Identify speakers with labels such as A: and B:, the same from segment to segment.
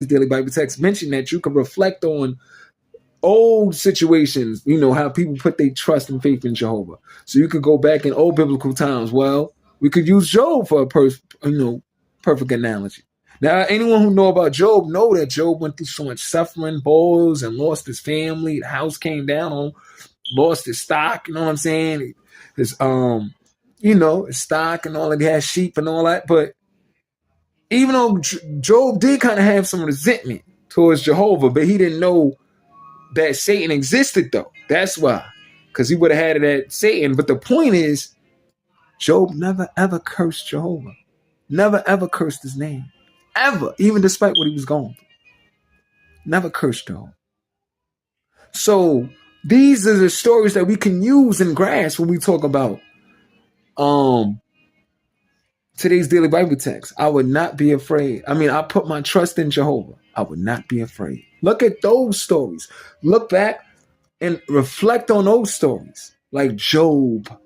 A: daily Bible text mention that you can reflect on old situations, how people put their trust and faith in Jehovah. So you could go back in old biblical times. Well, we could use Job for a perfect analogy. Now, anyone who know about Job know that Job went through so much suffering, boils, and lost his family. The house came down on, lost his stock. You know what I'm saying? His his stock and all that. He had sheep and all that. But even though Job did kind of have some resentment towards Jehovah, but he didn't know that Satan existed, though. That's why. Because he would have had it at Satan. But the point is, Job never ever cursed Jehovah. Never ever cursed his name. Ever. Even despite what he was going through. Never cursed Jehovah. So these are the stories that we can use and grasp when we talk about today's daily Bible text. I would not be afraid. I put my trust in Jehovah. I would not be afraid. Look at those stories. Look back and reflect on those stories, like Job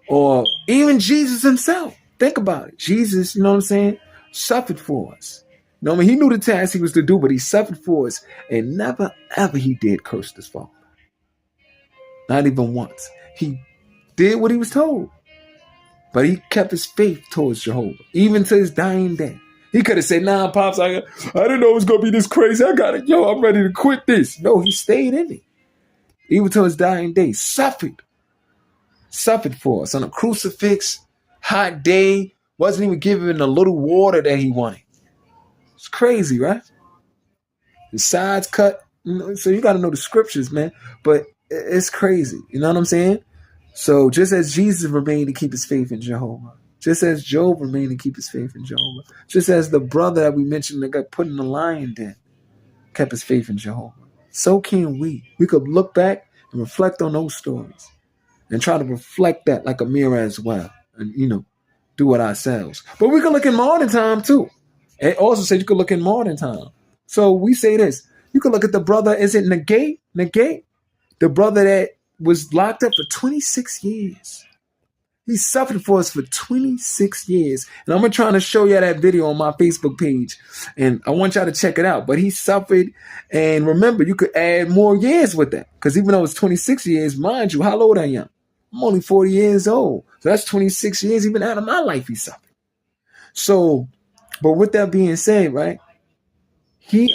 A: or even Jesus himself. Think about it. Jesus, you know what I'm saying, suffered for us. He knew the task he was to do, but he suffered for us, and never, ever he did curse his father. Not even once. He did what he was told, but he kept his faith towards Jehovah, even to his dying day. He could have said, nah, Pops, I didn't know it was going to be this crazy. I'm ready to quit this. No, he stayed in it. Even to his dying day. Suffered for us on a crucifix, hot day, wasn't even given a little water that he wanted. It's crazy, right? His sides cut. So you got to know the scriptures, man. But it's crazy. You know what I'm saying? So just as Jesus remained to keep his faith in Jehovah, just as Job remained to keep his faith in Jehovah, just as the brother that we mentioned that got put in the lion den kept his faith in Jehovah, so can we. We could look back and reflect on those stories and try to reflect that like a mirror as well, and do it ourselves. But we could look in modern time too. It also said you could look in modern time. So we say this. You could look at the brother, is it Negate? The brother that was locked up for 26 years. He suffered for us for 26 years. And I'm trying to show you that video on my Facebook page. And I want y'all to check it out. But he suffered. And remember, you could add more years with that. Because even though it's 26 years, mind you, how old I am? I'm only 40 years old. So that's 26 years even out of my life he suffered. So, but with that being said, right? He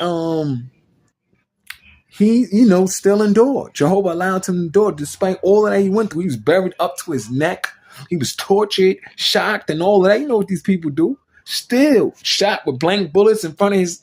A: still endured. Jehovah allowed him to endure despite all of that he went through. He was buried up to his neck. He was tortured, shocked, and all of that. You know what these people do? Still shot with blank bullets in front of his